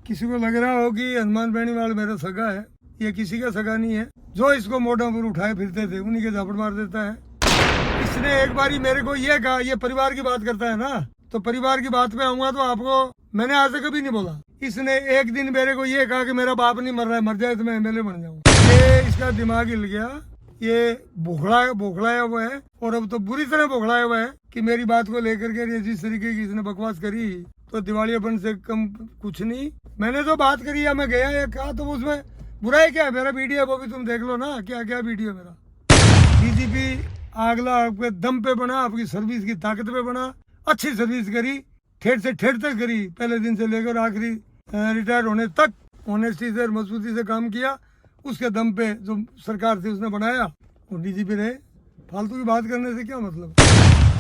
किसी को लग रहा हो कि हनुमान बेनीवाल मेरा सगा है, ये किसी का सगा नहीं है। जो इसको मोटा पर उठाए फिरते थे उन्हीं के झापड़ मार देता है। इसने एक बारी मेरे को ये कहा, ये परिवार की बात करता है ना, तो परिवार की बात पे आऊंगा तो आपको मैंने आज तक कभी नहीं बोला। इसने एक दिन मेरे को ये कहा कि मेरा बाप नहीं मर रहा है, मर जाए तो मैं एमएलए बन जाऊंगा। ये इसका दिमाग हिल गया, ये बौखलाया हुआ है और अब तो बुरी तरह बौखलाया हुआ है कि मेरी बात को लेकर के जिस तरीके की इसने बकवास करी तो दिवालियापन से कम कुछ नहीं। मैंने तो बात करी या मैं गया या कहा तो उसमें बुराई क्या है? मेरा वीडियो है वो भी तुम देख लो ना, क्या क्या वीडियो मेरा। डीजीपी अगला आपके दम पे बना, आपकी सर्विस की ताकत पे बना, अच्छी सर्विस करी, ठेठ से ठेठ तक करी, पहले दिन से लेकर आखिरी रिटायर होने तक ऑनेस्टी से मजबूती से काम किया। उसके दम पे जो सरकार थी उसने बनाया वो डीजीपी रहे। फालतू की बात करने से क्या मतलब?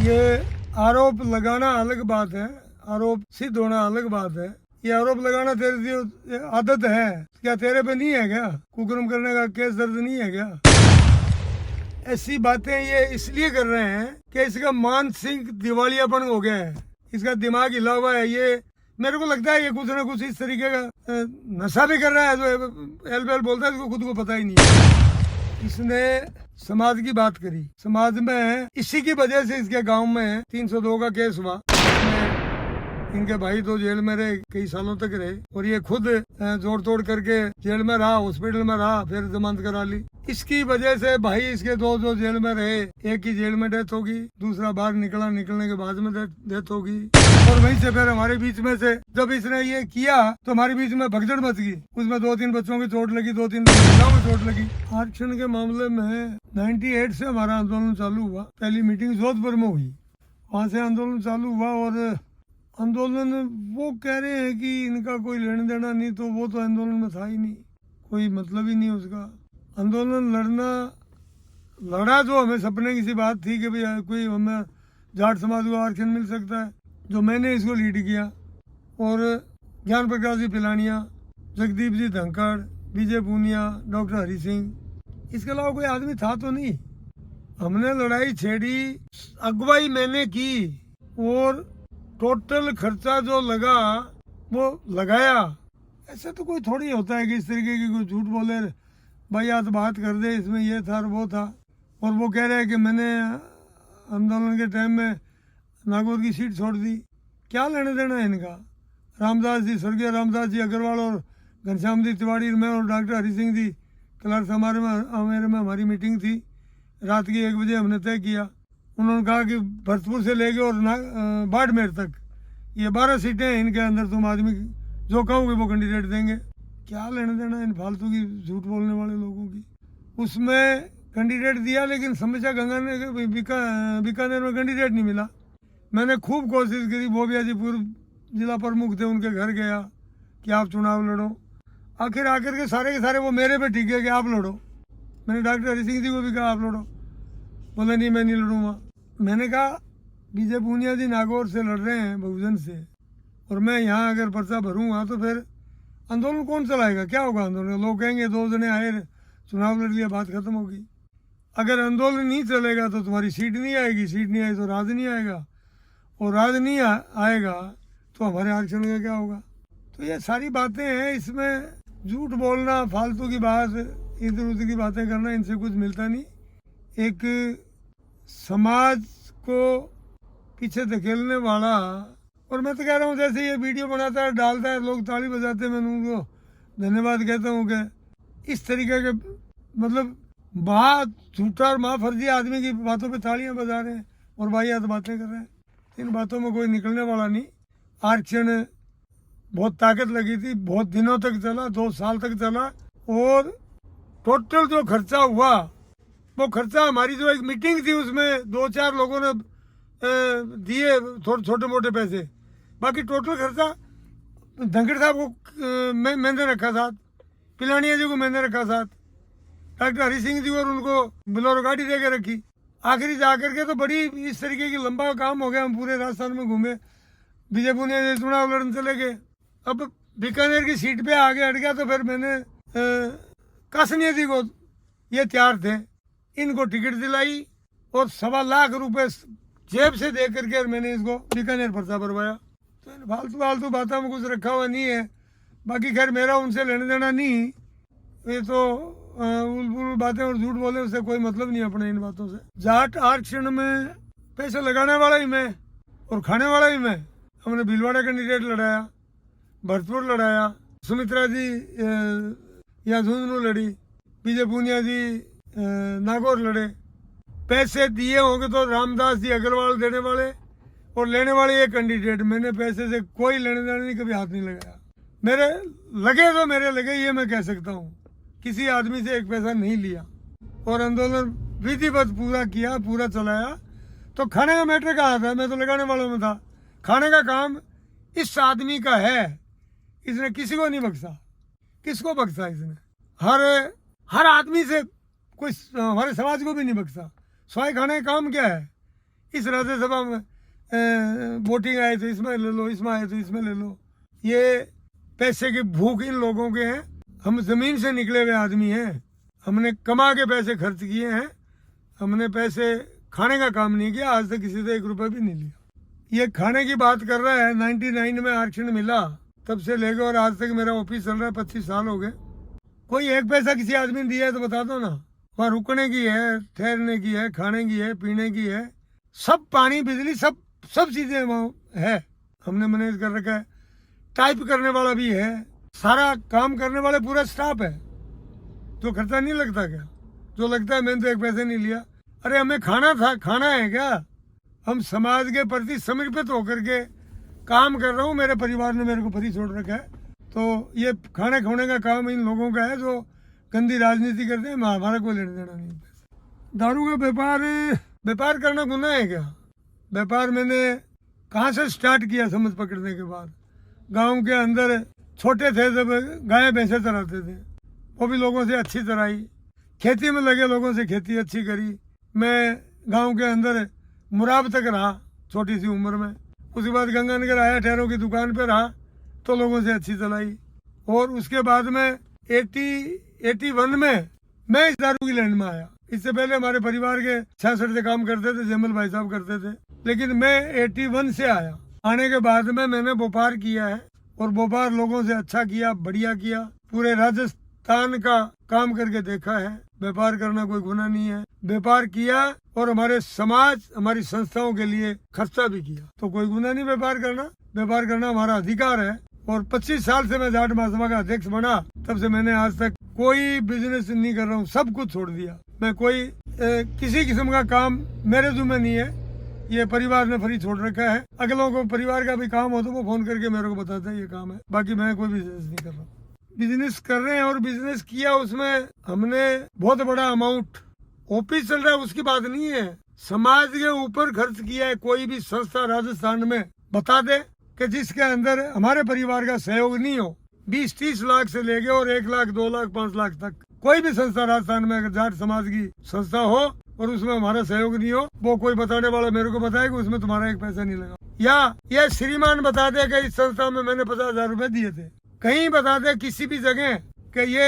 ये आरोप लगाना अलग बात है, आरोप सिद्ध होना अलग बात है। ये आरोप लगाना तेरी जो आदत है, क्या तेरे पे नहीं है क्या? कुकर्म करने का केस दर्ज नहीं है क्या? ऐसी बातें ये इसलिए कर रहे हैं कि इसका मानसिक दिवालियापन हो गया है, इसका दिमाग हिला हुआ है। ये मेरे को लगता है ये कुछ ना कुछ इस तरीके का नशा भी कर रहा है, जो एल बेल बोलता है इसको खुद को पता ही नहीं है। इसने समाज की बात करी, समाज में इसी की वजह से इसके गांव में 302 का केस हुआ। इनके भाई तो जेल में रहे, कई सालों तक रहे, और ये खुद जोड़ तोड़ करके जेल में रहा, हॉस्पिटल में रहा, फिर जमानत करा ली। इसकी वजह से भाई इसके दो जो जेल में रहे, एक की जेल में डेथ होगी, दूसरा बाहर निकलने के बाद में डेथ होगी। और वहीं से फिर हमारे बीच में से जब इसने ये किया तो हमारे बीच में भगदड़ मच गई। उसमें 2-3 बच्चों की चोट लगी, 2-3 महिलाओं को चोट लगी। आरक्षण के मामले में 98 से हमारा आंदोलन चालू हुआ। पहली मीटिंग जोधपुर में हुई, वहाँ से आंदोलन चालू हुआ। और आंदोलन वो कह रहे हैं कि इनका कोई लेना देना नहीं, तो वो तो आंदोलन में था ही नहीं, कोई मतलब ही नहीं उसका। आंदोलन लड़ा जो हमें सपने की सी बात थी कि भाई कोई हमें जाट समाज को आरक्षण मिल सकता है, जो मैंने इसको लीड किया। और ज्ञान प्रकाश जी पिलानिया, जगदीप जी धनखड़, विजय पूनिया, डॉक्टर हरि सिंह, इसके अलावा कोई आदमी था तो नहीं। हमने लड़ाई छेड़ी, अगुवाई मैंने की, और टोटल खर्चा जो लगा वो लगाया। ऐसे तो कोई थोड़ी होता है कि इस तरीके की कोई झूठ बोले, भाई आज बात कर दे इसमें ये था और वो था। और वो कह रहे हैं कि मैंने आंदोलन के टाइम में नागौर की सीट छोड़ दी। क्या लेने देना है इनका? रामदास जी, स्वर्गीय रामदास जी अग्रवाल और घनश्याम जी तिवारी में और डॉक्टर हरि सिंह जी क्लर्क हमारे में हमारी मीटिंग थी। रात की 1 बजे हमने तय किया। उन्होंने कहा कि भरतपुर से लेके और बाड़मेर तक ये 12 सीटें हैं, इनके अंदर तुम आदमी जो कहोगे वो कैंडिडेट देंगे। क्या लेने देना इन फालतू की झूठ बोलने वाले लोगों की? उसमें कैंडिडेट दिया, लेकिन समस्या बीकानेर में कैंडिडेट नहीं मिला। मैंने खूब कोशिश करी, बोबिया जी पूर्व जिला प्रमुख थे, उनके घर गया कि आप चुनाव लड़ो। आखिर आकर के सारे वो मेरे पे टिके कि आप लड़ो। मैंने डॉक्टर हरि सिंह जी को भी कहा आप लड़ो, बोले नहीं मैं नहीं लड़ूंगा। मैंने कहा विजय पूनिया जी नागौर से लड़ रहे हैं बहुजन से, और मैं यहाँ अगर पर्चा भरूंगा तो फिर आंदोलन कौन चलाएगा? क्या होगा आंदोलन? लोग कहेंगे 2 जने आए चुनाव लड़ लिया, बात खत्म होगी। अगर आंदोलन नहीं चलेगा तो तुम्हारी सीट नहीं आएगी, सीट नहीं आई तो राज नहीं आएगा, और राज नहीं आएगा तो हमारे आरक्षण का क्या होगा? तो ये सारी बातें हैं, इसमें झूठ बोलना, फालतू की बात, इधर उधर की बातें करना, इनसे कुछ मिलता नहीं। एक समाज को पीछे धकेलने वाला। और मैं तो कह रहा हूँ जैसे ये वीडियो बनाता है, डालता है, लोग ताली बजाते हैं, मैं उनको धन्यवाद कहता हूँ कि इस तरीके के मतलब बात झूठा और फर्जी आदमी की बातों पे तालियां बजा रहे हैं और वाहियात बातें कर रहे हैं। इन बातों में कोई निकलने वाला नहीं। आरक्षण बहुत ताकत लगी थी, बहुत दिनों तक चला, 2 साल तक चला, और टोटल जो खर्चा हुआ वो खर्चा, हमारी जो एक मीटिंग थी उसमें 2-4 लोगों ने दिए थोड़े छोटे मोटे पैसे, बाकी टोटल खर्चा धनखड़ साहब को मैंने रखा साथ, पिलानिया जी को मैंने रखा साथ, डॉक्टर हरि सिंह जी और उनको बोलेरो गाड़ी दे के रखी। आखिरी जाकर के तो बड़ी इस तरीके की लंबा काम हो गया। हम पूरे राजस्थान में घूमे, विजय पूनिया जी चुनाव लड़ने चले गए। अब बीकानेर की सीट पे आगे हट गया तो फिर मैंने कासनिया जी को, ये तैयार थे, इनको टिकट दिलाई और 1.25 लाख रुपए जेब से दे करके मैंने इसको बीकानेर पर्चा भरवाया। तो फालतू बातों में कुछ रखा हुआ नहीं है। बाकी खैर मेरा उनसे लेने देना नहीं, ये तो उल बातें और झूठ बोले उससे कोई मतलब नहीं अपने इन बातों से। जाट आरक्षण में पैसे लगाने वाला ही मैं और खाने वाला ही मैं। हमने भीलवाड़ा कैंडिडेट लड़ाया, भरतपुर लड़ाया, सुमित्रा जी यहाँ झुंझुनू लड़ी, विजय पूनिया जी नागौर लड़े। पैसे दिए होंगे तो रामदास जी अग्रवाल देने वाले और लेने वाले ये कैंडिडेट। मैंने पैसे से कोई लेने देने नहीं, कभी हाथ नहीं लगाया। मेरे लगे तो मेरे लगे, ये मैं कह सकता हूँ। किसी आदमी से एक पैसा नहीं लिया और आंदोलन विधिवत पूरा किया, पूरा चलाया। तो खाने का मैटर कहाँ था, मैं तो लगाने वालों में था। खाने का काम इस आदमी का है, इसने किसी को नहीं बख्शा। किसको बख्शा इसने? हर आदमी से, कोई हमारे समाज को भी नहीं बख्शा। स्वाय खाने का काम क्या है? इस राज्यसभा में वोटिंग आए तो इसमें ले लो, इसमें आए तो इसमें ले लो। ये पैसे की भूख इन लोगों के हैं। हम जमीन से निकले हुए आदमी हैं, हमने कमा के पैसे खर्च किए हैं। हमने पैसे खाने का काम नहीं किया, आज तक किसी से 1 रुपया भी नहीं लिया। ये खाने की बात कर रहा है, 99 में आरक्षण मिला तब से लेकर और आज तक मेरा ऑफिस चल रहा है, 25 साल हो गए। कोई 1 पैसा किसी आदमी ने दिया है तो बता दो ना। वहाँ रुकने की है, ठहरने की है, खाने की है, पीने की है, सब पानी बिजली सब चीजें वहाँ है। हमने मैनेज कर रखा है। टाइप करने वाला भी है, सारा काम करने वाले पूरा स्टाफ है। जो खर्चा नहीं लगता क्या? जो लगता है मैंने तो 1 पैसे नहीं लिया। अरे हमें खाना है क्या? हम समाज के प्रति समर्पित होकर के काम कर रहा हूँ। मेरे परिवार ने मेरे को फ्री छोड़ रखा है, तो ये खाने खोने का काम इन लोगों का है जो गंदी राजनीति करते हैं। हमारा कोई लेना देना नहीं। दारू का व्यापार करना गुनाह है क्या? व्यापार मैंने कहाँ से स्टार्ट किया समझ पकड़ने के बाद। गांव के अंदर छोटे थे जब गाय भैंसे चराते थे, वो भी लोगों से अच्छी चराई। खेती में लगे लोगों से खेती अच्छी करी। मैं गांव के अंदर मुराब तक रहा छोटी सी उम्र में। उसके बाद गंगानगर आया, ठहरों की दुकान पे रहा तो लोगों से अच्छी चलाई। और उसके बाद में 81 में मैं इस दारू की लाइन में आया। इससे पहले हमारे परिवार के 66 से काम करते थे, जमल भाई साहब करते थे। लेकिन मैं 81 से आया। आने के बाद में मैंने व्यापार किया है और व्यापार लोगों से अच्छा किया, बढ़िया किया। पूरे राजस्थान का काम करके देखा है। व्यापार करना कोई गुनाह नहीं है। व्यापार किया और हमारे समाज, हमारी संस्थाओं के लिए खर्चा भी किया, तो कोई गुनाह नहीं व्यापार करना। व्यापार करना हमारा अधिकार है। और 25 साल से मैं जाट महासभा का अध्यक्ष बना, तब से मैंने आज तक कोई बिजनेस नहीं कर रहा हूँ, सब कुछ छोड़ दिया। मैं कोई किसी किस्म का काम मेरे जुम्मे नहीं है, ये परिवार ने फ्री छोड़ रखा है। अगलों को परिवार का भी काम हो तो वो फोन करके मेरे को बताता है ये काम है। बाकी मैं कोई बिजनेस नहीं कर रहा। बिजनेस कर रहे हैं और बिजनेस किया, उसमें हमने बहुत बड़ा अमाउंट, ऑफिस चल रहा है उसकी बात नहीं है, समाज के ऊपर खर्च किया है। कोई भी संस्था राजस्थान में बता दे कि जिसके अंदर हमारे परिवार का सहयोग नहीं हो। 20-30 लाख से लेके और 1 लाख, 2 लाख, 5 लाख तक कोई भी संस्था राजस्थान में अगर जाट समाज की संस्था हो और उसमें हमारा सहयोग नहीं हो, वो कोई बताने वाला मेरे को बताएगा उसमें तुम्हारा 1 पैसा नहीं लगा। या ये श्रीमान बता दे कि इस संस्था में मैंने 50,000 रुपए दिए थे। कहीं बता दे किसी भी जगह कि ये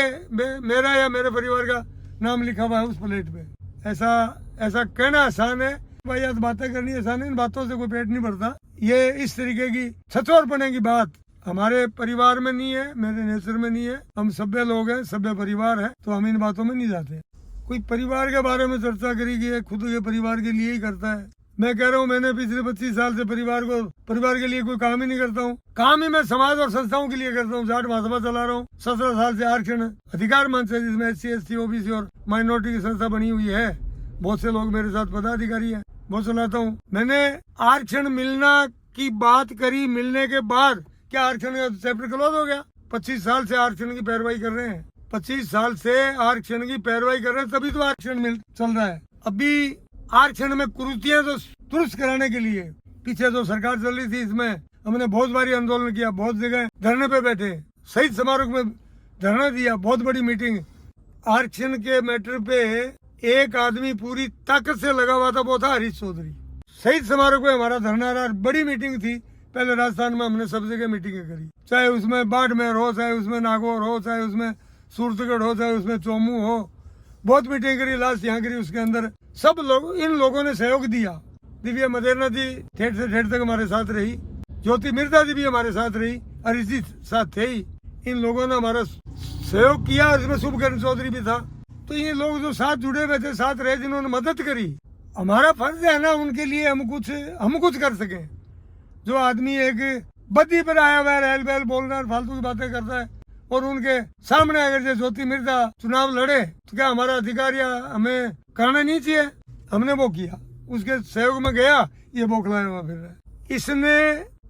मेरा या मेरे परिवार का नाम लिखा हुआ है उस प्लेट पे। ऐसा कहना आसान है भाई, आज बातें करनी आसान है, इन बातों से कोई पेट नहीं भरता। ये इस तरीके की छछोरपने की बात हमारे परिवार में नहीं है, मेरे नेचर में नहीं है। हम सभ्य लोग हैं, सभ्य परिवार है, तो हम इन बातों में नहीं जाते। कोई परिवार के बारे में चर्चा करी कि खुद के परिवार के लिए ही करता है। मैं कह रहा हूँ मैंने पिछले 25 साल से परिवार के लिए कोई काम ही नहीं करता हूँ। काम ही मैं समाज और संस्थाओं के लिए करता हूँ। जाट महासभा चला रहा हूँ। 17 साल से आरक्षण अधिकार मंच है जिसमें SC, ST, OBC और माइनॉरिटी की संस्था बनी हुई है। बहुत से लोग मेरे साथ पदाधिकारी है, वो चलाता हूँ। मैंने आरक्षण मिलना की बात करी, मिलने के बाद क्या आरक्षण का चैप्टर क्लोज हो गया? 25 साल से आरक्षण की पैरवाई कर रहे हैं, 25 साल से आरक्षण की पैरवाई कर रहे हैं, तभी तो आरक्षण चल रहा है। अभी आरक्षण में कुरीतियां तो दुरुस्त कराने के लिए पीछे जो सरकार चल रही थी, इसमें हमने बहुत बारी आंदोलन किया, बहुत जगह धरने पे बैठे, शहीद समारोह में धरना दिया, बहुत बड़ी मीटिंग। आरक्षण के मैटर पे एक आदमी पूरी ताकत से लगा हुआ था, वो था हरीश चौधरी। शहीद समारोह पे हमारा धरना रहा, बड़ी मीटिंग थी। पहले राजस्थान में हमने सब जगह मीटिंगें करी, चाहे उसमें बाड़मेर हो, चाहे उसमें नागौर हो, चाहे उसमें सूरतगढ़ हो, चाहे उसमें चोमू हो, बहुत मीटिंग करी। लास्ट यहाँ करी, उसके अंदर सब लोग, इन लोगों ने सहयोग दिया। दिव्या मदेरना जी ठेठ से ठेठ तक हमारे साथ रही, ज्योति मिर्जा जी भी हमारे साथ रही, हरीश जी साथ थे ही। इन लोगों ने हमारा सहयोग किया और इसमें शुभकरण चौधरी भी था। तो ये लोग जो साथ जुड़े हुए थे, साथ रहे, जिन्होंने मदद करी, हमारा फर्ज है ना उनके लिए हम कुछ कर सकें। जो आदमी एक बद्दी पर आया हुआ है, रहल बहल बोल रहा है, फालतू की बातें करता है, और उनके सामने अगर जो ज्योति मिर्जा चुनाव लड़े तो क्या हमारा अधिकार या हमें करना नहीं चाहिए? हमने वो किया, उसके सहयोग में गया, ये बौखलाया हुआ फिर रहा है। इसने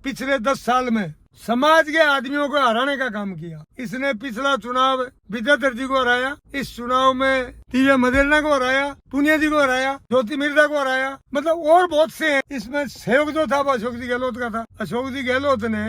पिछले 10 साल में समाज के आदमियों को हराने का काम किया। इसने पिछला चुनाव विद्या दर्जी को हराया, इस चुनाव में दिव्य मदेरना को हराया, पुनिया जी को हराया, ज्योति मिर्जा को हराया, मतलब और बहुत से हैं। इसमें सहयोग जो था वो अशोक जी गहलोत का था। अशोक जी गहलोत ने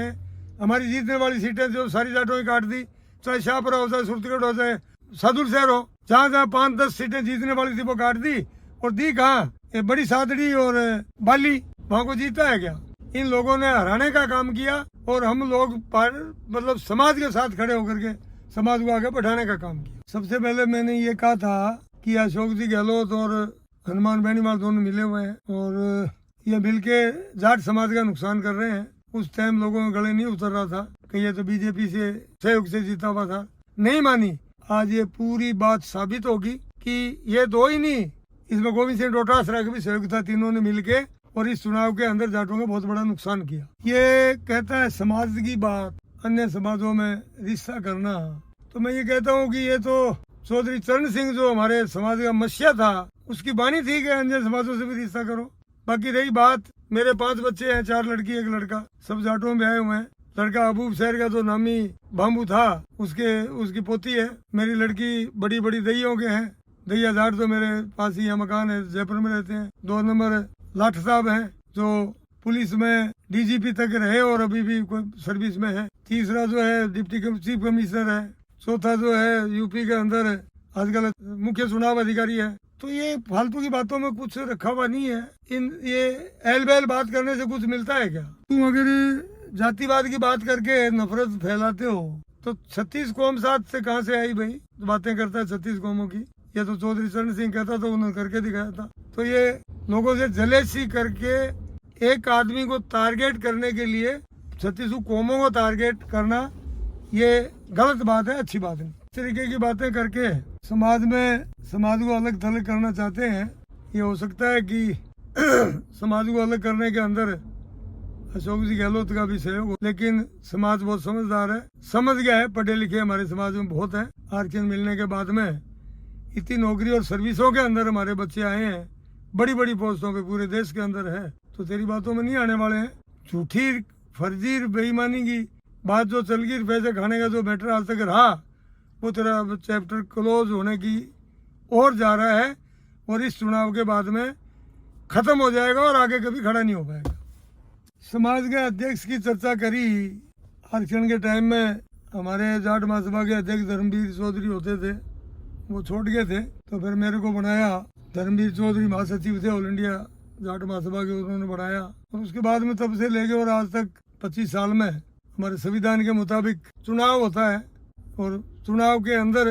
हमारी जीतने वाली सीटें जो सारी जाटों की काट दी, चाहे शाहपुरा हो, चाहे सुरतगढ़ हो, चाहे सदुल शहर हो, जहाँ जहाँ 5-10 सीटें जीतने वाली थी वो काट दी, और दी कहाँ? ये बड़ी सादड़ी और बाली, वहाँ को जीता है क्या? इन लोगों ने हराने का काम किया, और हम लोग मतलब समाज के साथ खड़े होकर के समाज को आगे बढ़ाने का काम किया। सबसे पहले मैंने ये कहा था कि अशोक जी गहलोत और हनुमान बेनीवाल दोनों मिले हुए हैं और ये मिलके जाट समाज का नुकसान कर रहे हैं। उस टाइम लोगों में गले नहीं उतर रहा था कि ये तो बीजेपी से सहयोग से जीता हुआ था, नहीं मानी। आज ये पूरी बात साबित होगी कि ये दो ही नहीं, इसमें गोविंद सिंह डोटासरा का भी सहयोग था। तीनों ने मिलके और इस चुनाव के अंदर जाटों का बहुत बड़ा नुकसान किया। ये कहता है समाज की बात अन्य समाजों में रिश्ता करना, तो मैं ये कहता हूँ कि ये तो चौधरी चरण सिंह जो हमारे समाज का मसीहा था, उसकी बानी थी कि अन्य समाजों से भी रिश्ता करो। बाकी रही बात, मेरे 5 बच्चे हैं, 4 लड़की 1 लड़का, सब जाटों में आए हुए हैं। लड़का अबूब शहर का जो नामी बाम्बू था, उसकी पोती है। मेरी लड़की बड़ी बड़ी दहियों के हैं, दहिया जाट जो मेरे पास ही मकान है, जयपुर में रहते हैं। 2 नंबर लाठ साहब हैं जो पुलिस में डीजीपी तक रहे और अभी भी कोई सर्विस में है। तीसरा जो है डिप्टी चीफ कमिश्नर है। चौथा जो है यूपी के अंदर आजकल मुख्य चुनाव अधिकारी है। तो ये फालतू की बातों में कुछ रखा हुआ नहीं है। ये एल बैल बात करने से कुछ मिलता है क्या? तुम अगर जातिवाद की बात करके नफरत फैलाते हो तो 36 कौम साथ से कहाँ से आई भाई? बातें करता है 36 कौमों की। ये तो चौधरी चरण सिंह कहता था, उन्होंने करके दिखाया था। तो ये लोगों से जलेसी करके एक आदमी को टारगेट करने के लिए 36 कौमों को टारगेट करना, ये गलत बात है, अच्छी बात नहीं। इस तरीके की बातें करके समाज को अलग थलग करना चाहते हैं। ये हो सकता है कि समाज को अलग करने के अंदर अशोक जी गहलोत का भी सहयोग हो, लेकिन समाज बहुत समझदार है, समझ गया है। पढ़े लिखे हमारे समाज में बहुत है। आरक्षण मिलने के बाद में इतनी नौकरी और सर्विसों के अंदर हमारे बच्चे आए हैं, बड़ी बड़ी पोस्टों पे पूरे देश के अंदर है। तो तेरी बातों में नहीं आने वाले हैं। झूठी फर्जी बेईमानी की बात जो चल गई, पैसे खाने का जो मैटर आज तक रहा, वो तेरा चैप्टर क्लोज होने की ओर जा रहा है और इस चुनाव के बाद में खत्म हो जाएगा और आगे कभी खड़ा नहीं हो पाएगा। समाज के अध्यक्ष की चर्चा करी। आरक्षण के टाइम में हमारे जाट महासभा के अध्यक्ष धर्मवीर चौधरी होते थे, वो छोड़ गए थे। तो फिर मेरे को बनाया, धर्मवीर चौधरी महासचिव थे ऑल इंडिया जाट महासभा के, उन्होंने बढ़ाया। और उसके बाद में तब से लेके और आज तक 25 साल में हमारे संविधान के मुताबिक चुनाव होता है और चुनाव के अंदर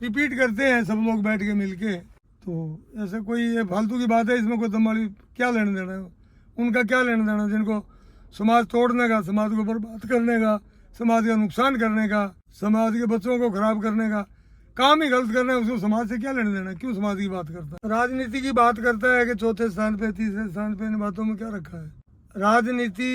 रिपीट करते हैं सब लोग बैठ के मिलके। तो ऐसा कोई ये फालतू की बात है, इसमें कोई दमाली क्या लेने देना है? उनका क्या लेना देना? जिनको समाज तोड़ने का, समाज को बर्बाद करने का, समाज का नुकसान करने का, समाज के बच्चों को खराब करने का काम ही गलत करना है, उसको समाज से क्या लेने देना? क्यों समाज की बात करता है? राजनीति की बात करता है कि चौथे स्थान पे, तीसरे स्थान पे, इन बातों में क्या रखा है? राजनीति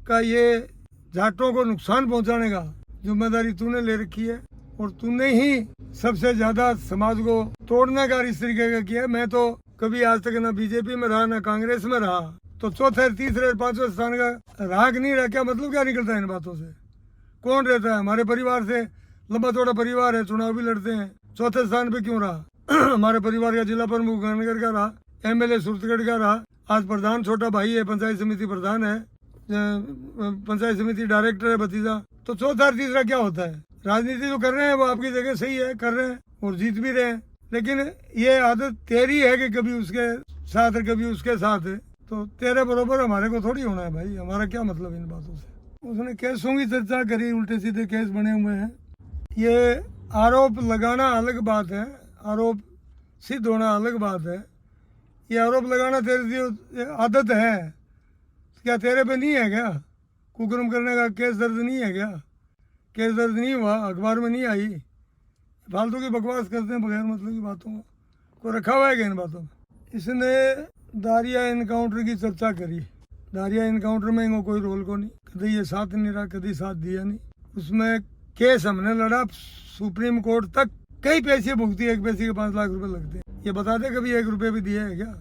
का ये जाटों को नुकसान पहुंचाने का जिम्मेदारी तूने ले रखी है और तूने ही सबसे ज्यादा समाज को तोड़ने का इस तरीके का किया। मैं तो कभी आज तक ना बीजेपी में रहा ना कांग्रेस में रहा, तो चौथे, तीसरे, 5वें स्थान का राग नहीं रहा। क्या मतलब क्या निकलता है इन बातों से? कौन रहता है? हमारे परिवार से लंबा चौड़ा परिवार है, चुनाव भी लड़ते हैं। चौथे स्थान पे क्यों रहा? हमारे परिवार का जिला प्रमुख गांधीनगर का रहा, एमएलए सुरतगढ़ का रहा, आज प्रधान छोटा भाई है, पंचायत समिति प्रधान है, पंचायत समिति डायरेक्टर है भतीजा। तो चौथा तीसरा क्या होता है? राजनीति जो कर रहे हैं वो आपकी जगह सही है, कर रहे हैं और जीत भी रहे हैं, लेकिन ये आदत तेरी है कि कभी उसके साथ है कभी उसके साथ है। तो तेरे बरोबर हमारे को थोड़ी होना है भाई, हमारा क्या मतलब इन बातों से? उसने केसों की चर्चा करी, उल्टे सीधे केस बने हुए हैं। ये आरोप लगाना अलग बात है, आरोप सिद्ध होना अलग बात है। ये आरोप लगाना तेरी जो आदत है, क्या तेरे पे नहीं है क्या? कुकर्म करने का केस दर्ज नहीं है क्या? केस दर्ज नहीं हुआ, अखबार में नहीं आई। फालतू की बकवास करते हैं बगैर मतलब की बातों को रखा हुआ है कि इन बातों में। इसने दारिया इनकाउंटर की चर्चा करी। दारिया इनकाउंटर में इनको कोई रोल को नहीं, कभी ये साथ नहीं रहा, कभी साथ दिया नहीं। उसमें केस हमने लड़ा सुप्रीम कोर्ट तक, कई पैसे भुगती है, एक पैसे के 5 लाख रुपए लगते हैं। ये बता दे कभी 1 रुपये भी दिया है क्या?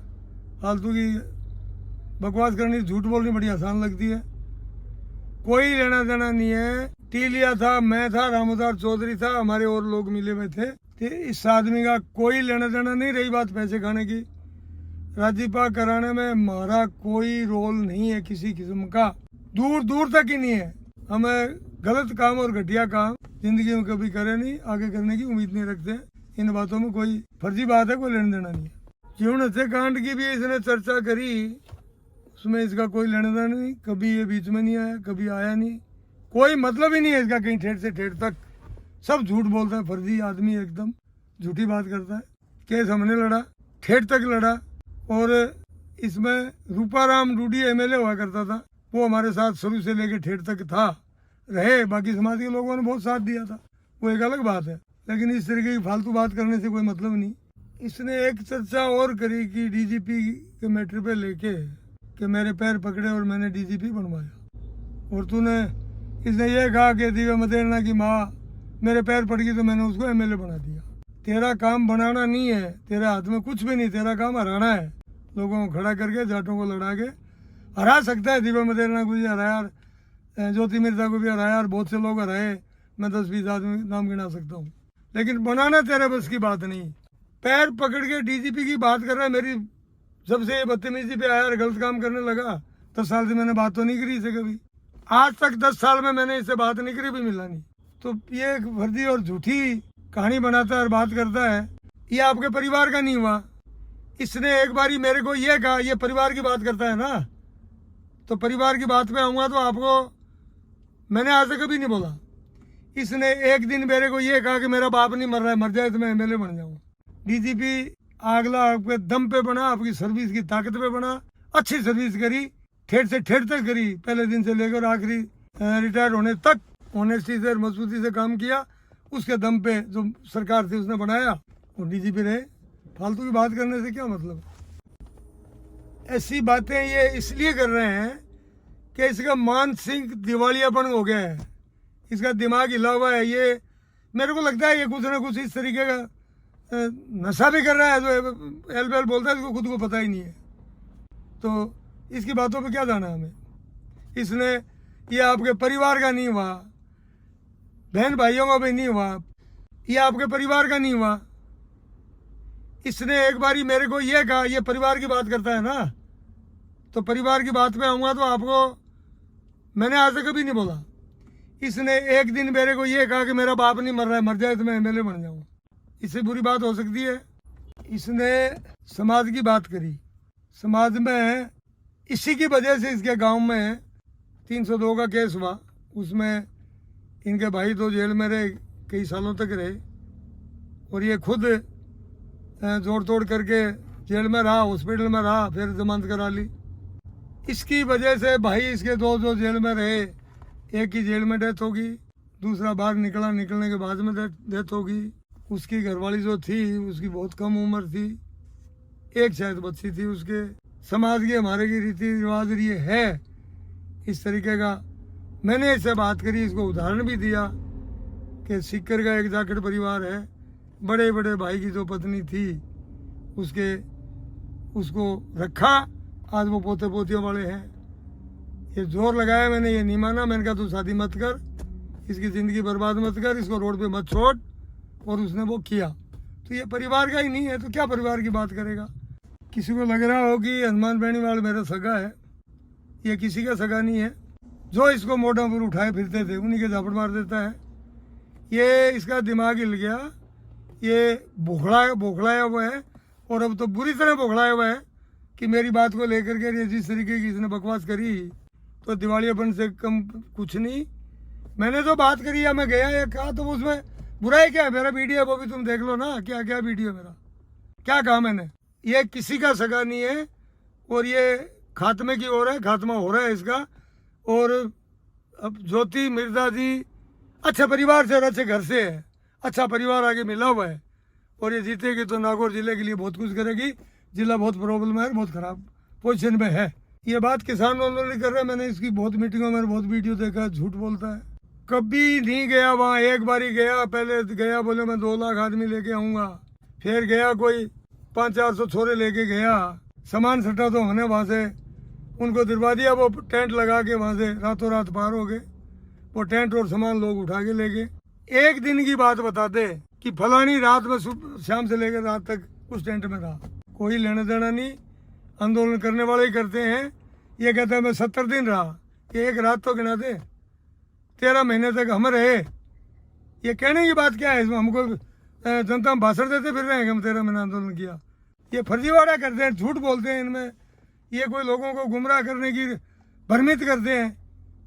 फालतू की बकवास करनी, झूठ बोलनी बड़ी आसान लगती है। कोई लेना देना नहीं है। टीलिया था, मैं था, रामोदार चौधरी था, हमारे और लोग मिले हुए थे। तो इस आदमी का कोई लेना देना नहीं। रही बात पैसे खाने की, राजीपा कराने में हमारा कोई रोल नहीं है किसी किस्म का, दूर दूर तक ही नहीं है। हमें गलत काम और घटिया काम जिंदगी में कभी करे नहीं, आगे करने की उम्मीद नहीं रखते। इन बातों में कोई फर्जी बात है, कोई लेना देना नहीं है। जीवन हत्याकांड की भी इसने चर्चा करी, उसमें इसका कोई लेना देना नहीं। कभी ये बीच में नहीं आया, कभी आया नहीं, कोई मतलब ही नहीं है इसका कहीं ठेठ से ठेठ तक। सब झूठ बोलता है, फर्जी आदमी एकदम झूठी बात करता है। केस हमने लड़ा, ठेठ तक लड़ा। और इसमें रूपाराम रूडी एमएलए हुआ करता था, वो हमारे साथ शुरू से लेकर ठेठ तक था, रहे। बाकी समाज के लोगों ने बहुत साथ दिया था, वो एक अलग बात है। लेकिन इस तरीके की फालतू बात करने से कोई मतलब नहीं। इसने एक चर्चा और करी कि डीजीपी के मैटर पे लेके कि मेरे पैर पकड़े और मैंने डीजीपी बनवाया। और तूने इसने ये कहा कि दिव्या मदेरणा की माँ मेरे पैर पड़ गई तो मैंने उसको एमएलए बना दिया। तेरा काम बनाना नहीं है, तेरे हाथ में कुछ भी नहीं, तेरा काम हराना है। लोगों को खड़ा करके, जाटों को लड़ा के हरा सकता है। दिव्या मदेरणा को भी हराया, ज्योति मिर्जा को भी हराया, और बहुत से लोग हराए। मैं 10-20 आदमी नाम गिना सकता हूँ। लेकिन बनाना तेरे बस की बात नहीं। पैर पकड़ के डीजीपी की बात कर रहा है। मेरी जब से ये बदतमीजी पे आया और गलत काम करने लगा, 10 साल से मैंने बात तो नहीं करी इसे कभी। आज तक 10 साल में मैंने इससे बात नहीं करी, भी मिला नहीं। तो ये एक फर्जी और झूठी कहानी बनाता है और बात करता है। ये आपके परिवार का नहीं हुआ। इसने एक बारी मेरे को ये कहा, ये परिवार की बात करता है ना, तो परिवार की बात पे आऊँगा तो आपको मैंने आज तक कभी नहीं बोला। इसने एक दिन मेरे को ये कहा कि मेरा बाप नहीं मर रहा है, मर जाए तो मैं एमएलए बन जाऊँगा। डीजीपी अगला आपके दम पे बना, आपकी सर्विस की ताकत पे बना, अच्छी सर्विस करी, ठेठ से ठेठ तक करी, पहले दिन से लेकर आखिरी रिटायर होने तक ऑनेस्टी से मजबूती से काम किया। उसके दम पे जो सरकार थी उसने बनाया, वो डीजीपी रहे। फालतू की बात करने से क्या मतलब? ऐसी बातें ये इसलिए कर रहे हैं कि इसका मानसिक दिवालियापन हो गया है, इसका दिमाग हिला हुआ है। ये मेरे को लगता है ये कुछ ना कुछ इस तरीके का नशा भी कर रहा है, जो एल बेल बोलता है, इसको खुद को पता ही नहीं है। तो इसकी बातों पे क्या जाना हमें। इसने ये आपके परिवार का नहीं हुआ, बहन भाइयों का भी नहीं हुआ, ये आपके परिवार का नहीं हुआ। इसने एक बारी मेरे को ये कहा, ये परिवार की बात करता है ना, तो परिवार की बात पे आऊँगा तो आपको मैंने आज तक कभी नहीं बोला। इसने एक दिन मेरे को ये कहा कि मेरा बाप नहीं मर रहा है, मर जाए तो मैं एमएलए बन जाऊँगा। इससे बुरी बात हो सकती है? इसने समाज की बात करी। समाज में इसी की वजह से इसके गांव में 302 का केस हुआ, उसमें इनके भाई तो जेल में रहे, कई सालों तक रहे। और ये खुद जोड़ तोड़ करके जेल में रहा, हॉस्पिटल में रहा, फिर जमानत करा ली। इसकी वजह से भाई इसके दो जो जेल में रहे, एक की जेल में डेथ होगी, दूसरा बाहर निकला, निकलने के बाद में डेथ होगी। उसकी घरवाली जो थी उसकी बहुत कम उम्र थी, एक शायद बच्ची थी उसके। समाज के हमारे की रीति रिवाज ये है इस तरीके का। मैंने इससे बात करी, इसको उदाहरण भी दिया कि सिक्कर का एक जाखड़ परिवार है, बड़े बड़े भाई की जो पत्नी थी उसको रखा, आज वो पोते पोतियों वाले हैं। ये जोर लगाया, मैंने ये नहीं माना। मैंने कहा तू शादी मत कर, इसकी ज़िंदगी बर्बाद मत कर, इसको रोड पे मत छोड़। और उसने वो किया। तो ये परिवार का ही नहीं है तो क्या परिवार की बात करेगा? किसी को लग रहा हो कि हनुमान बेनीवाल मेरा सगा है, ये किसी का सगा नहीं है। जो इसको मोटा पर उठाए फिरते थे उन्हीं के झापड़ मार देता है। ये इसका दिमाग हिल गया, ये बौखलाया हुआ है। और अब तो बुरी तरह बौखलाया हुआ है कि मेरी बात को लेकर के जिस तरीके की इसने बकवास करी, तो दिवालियापन से कम कुछ नहीं। मैंने जो बात करी या मैं गया या कहा, तो उसमें बुराई क्या है? मेरा वीडियो है, वो भी तुम देख लो ना। क्या क्या वीडियो मेरा, क्या कहा मैंने? ये किसी का सगा नहीं है और ये खात्मे की ओर है, खात्मा हो रहा है इसका। और अब ज्योति मिर्जा जी अच्छे परिवार से और अच्छे घर से है, अच्छा परिवार आगे मिला हुआ है और ये जीतेगी तो नागौर जिले के लिए बहुत कुछ करेगी। जिला बहुत प्रॉब्लम है, बहुत खराब पोजीशन में है। ये बात किसान आंदोलन कर रहे हैं, मैंने इसकी बहुत मीटिंगों में बहुत वीडियो देखा, झूठ बोलता है, कभी नहीं गया वहाँ। एक बार ही गया, पहले गया बोले मैं 2 लाख आदमी लेके आऊँगा, फिर गया कोई 500-400 छोरे लेके गया, सामान सट्टा तो होने वहाँ से उनको दिलवा दिया, वो टेंट लगा के वहाँ से रातों रात पार हो गए। वो टेंट और सामान लोग उठा के ले गए। एक दिन की बात बता दे कि फलानी रात में शाम से लेकर रात तक उस टेंट में रहा, कोई लेना देना नहीं। आंदोलन करने वाले ही करते हैं। ये कहता है मैं 70 दिन रहा, ये एक रात तो गिना दे। 13 महीने तक हम रहे। ये कहने की बात क्या है इसमें? हमको जनता में भाषण देते फिर रहे हैं कि हम 13 महीने आंदोलन किया। ये फर्जीवाड़ा करते हैं, झूठ बोलते हैं। इनमें ये कोई लोगों को गुमराह करने की भ्रमित करते हैं।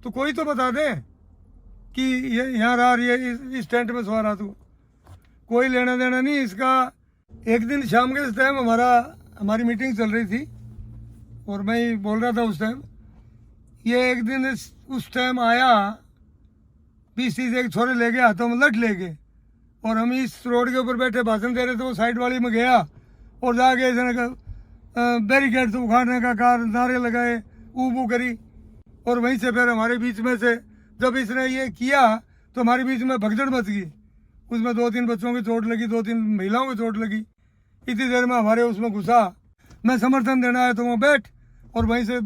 तो कोई तो बता दे कि ये यहाँ रहा, ये इस टेंट में सवार रहा, तो कोई लेना देना नहीं इसका। एक दिन शाम के टाइम हमारी मीटिंग चल रही थी और मैं ही बोल रहा था उस टाइम। ये एक दिन उस टाइम आया, 20-30 एक छोरे ले गए, हाथों में लठ ले गए और हम इस रोड के ऊपर बैठे भाषण दे रहे थे। वो साइड वाली में गया और जाके इसने बैरिकेड से उखाड़ने का कार नारे लगाए, ऊ करी। और वहीं से फिर हमारे बीच में से जब इसने ये किया तो हमारे बीच में भगदड़ मच गई। उसमें 2-3 बच्चों की चोट लगी, 2-3 महिलाओं की चोट लगी। इतनी देर में हमारे उसमें घुसा, मैं समर्थन देना है तो वो बैठ, और वहीं से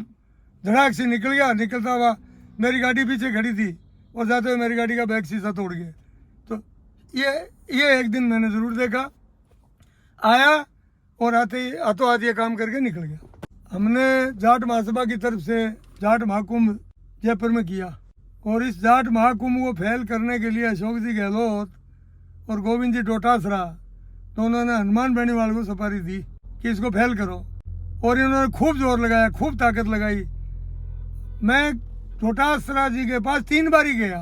धड़ाक से निकल गया। निकलता हुआ मेरी गाड़ी पीछे खड़ी थी और जाते हुए मेरी गाड़ी का बैक शीशा तोड़ गया। तो ये एक दिन मैंने ज़रूर देखा। आया और आते ही हाथों हाथ ये काम करके निकल गया। हमने जाट महासभा की तरफ से जाट महाकुंभ जयपुर में किया और इस जाट महाकुंभ को फेल करने के लिए अशोक जी गहलोत और गोविंद जी डोटासरा दोनों ने हनुमान बेनीवाल को सुपारी दी कि इसको फेल करो, और इन्होंने खूब जोर लगाया, खूब ताकत लगाई। मैं डोटासरा जी के पास 3 बार ही गया,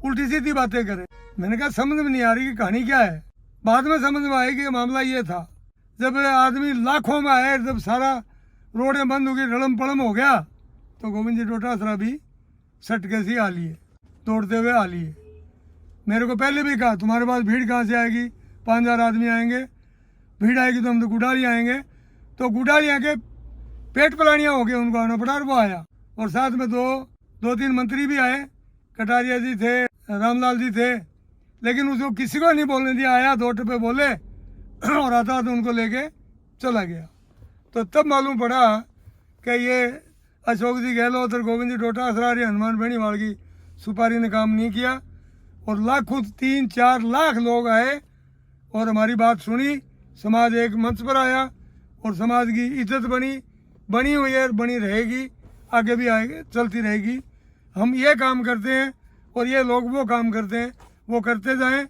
उल्टी सीधी बातें करे। मैंने कहा समझ में नहीं आ रही कि कहानी क्या है। बाद में समझ में आई कि मामला ये था, जब आदमी लाखों में आए, जब सारा रोडें बंद हो गई, रड़म पड़म हो गया, तो गोविंद जी डोटासरा भी सट के सी आ लिए, दौड़ते हुए आ लिए। मेरे को पहले भी कहा तुम्हारे पास भीड़ कहाँ से आएगी, 5000 आदमी आएंगे, भीड़ आएगी तो हम तो गुडाली आएंगे। तो गुडाली आके पेट पलानियाँ हो गई, उनको आना पड़ा, और वो आया। और साथ में 2-3 मंत्री भी आए, कटारिया जी थे, रामलाल जी थे, लेकिन उसको किसी को नहीं बोलने दिया। आया 2 टप्पे बोले और आता तो उनको लेके चला गया। तो तब मालूम पड़ा कि ये अशोक जी गहलोत और गोविंद जी डोटासरा हनुमान बेनीवाल की सुपारी ने काम नहीं किया। और लाखों 3-4 लाख लोग आए और हमारी बात सुनी। समाज एक मंच पर आया और समाज की इज्जत बनी हुई है, बनी रहेगी, आगे भी आएगी, चलती रहेगी। हम ये काम करते हैं और ये लोग वो काम करते हैं, वो करते जाएं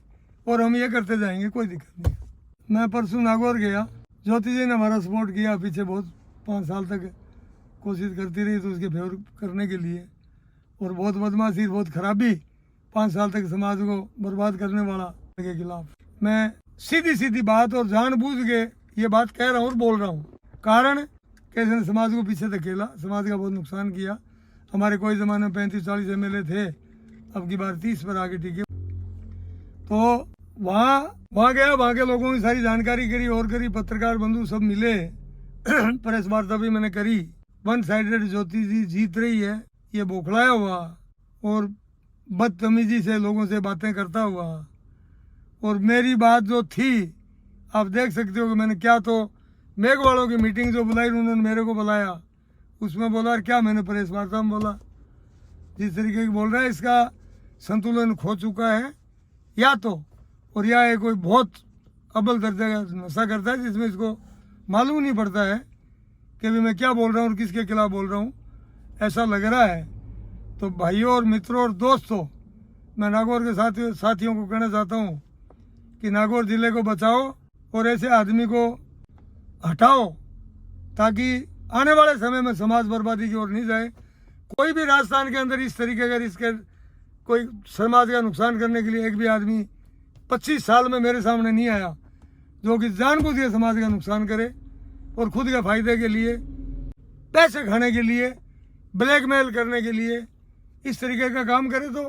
और हम ये करते जाएंगे, कोई दिक्कत नहीं। मैं परसों नागौर गया, ज्योति जी ने हमारा सपोर्ट किया पीछे, बहुत 5 साल तक कोशिश करती रही तो उसके फेवर करने के लिए। और बहुत बदमाशी, बहुत खराबी, 5 साल तक समाज को बर्बाद करने वाला के खिलाफ मैं सीधी बात और जानबूझ के ये बात कह रहा हूँ और बोल रहा हूँ। कारण कैसे समाज को पीछे धकेला, समाज का बहुत नुकसान किया। हमारे कोई ज़माने में 35-40 MLA थे, अब की बार 30 पर आके टिके। तो वहाँ गया, वहाँ के लोगों की सारी जानकारी करी और करी, पत्रकार बंधु सब मिले, प्रेस वार्ता भी मैंने करी। 1 साइडेड ज्योति जी जीत रही है, ये बौखलाया हुआ और बदतमीजी से लोगों से बातें करता हुआ। और मेरी बात जो थी आप देख सकते हो कि मैंने क्या, तो मेघ वालों की मीटिंग जो बुलाई उन्होंने मेरे को बुलाया, उसमें बोला क्या, मैंने प्रेस वार्ता में बोला जिस तरीके की बोल रहा है, इसका संतुलन खो चुका है या तो, और या ये कोई बहुत अव्वल दर्जे का नशा करता है जिसमें इसको मालूम नहीं पड़ता है कि भी मैं क्या बोल रहा हूँ और किसके खिलाफ बोल रहा हूँ, ऐसा लग रहा है। तो भाइयों और मित्रों और दोस्तों, मैं नागौर के साथियों को कहना चाहता हूँ कि नागौर ज़िले को बचाओ और ऐसे आदमी को हटाओ ताकि आने वाले समय में समाज बर्बादी की ओर नहीं जाए। कोई भी राजस्थान के अंदर इस तरीके का इसके कोई समाज का नुकसान करने के लिए एक भी आदमी 25 साल में मेरे सामने नहीं आया जो कि जानबूझ के समाज का नुकसान करे और खुद के फायदे के लिए, पैसे खाने के लिए, ब्लैकमेल करने के लिए इस तरीके का काम करे। तो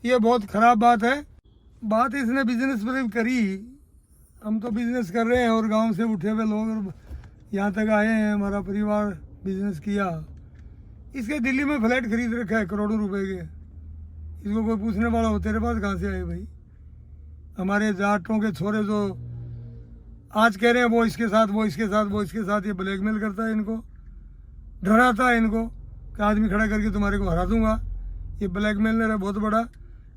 ये बहुत ख़राब बात है। बात इसने बिजनेस पर करी, हम तो बिजनेस कर रहे हैं और गांव से उठे हुए लोग यहाँ तक आए हैं, हमारा परिवार बिजनेस किया। इसके दिल्ली में फ्लैट खरीद रखा है करोड़ों रुपए के। इसको कोई पूछने वाला हो तेरे पास कहाँ से आए भाई? हमारे जाटों के छोरे जो आज कह रहे हैं वो इसके साथ, वो इसके साथ, वो इसके साथ, ये ब्लैकमेल करता है इनको, डराता है इनको कि आदमी खड़ा करके तुम्हारे को हरा दूंगा। ये ब्लैकमेलर है बहुत बड़ा,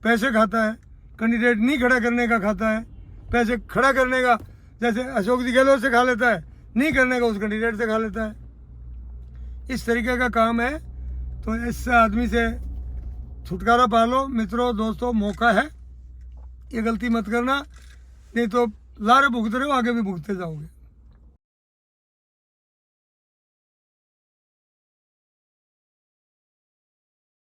पैसे खाता है, कैंडिडेट नहीं खड़ा करने का खाता है, पैसे खड़ा करने का जैसे अशोक जी गहलोत से खा लेता है, नहीं करने का उस कैंडिडेट से खा लेता है। इस तरीके का काम है। तो इस आदमी से छुटकारा पा लो मित्रों, दोस्तों, मौका है, ये गलती मत करना, नहीं तो लारे भुगत रहे हो, आगे भी भुगतते जाओगे।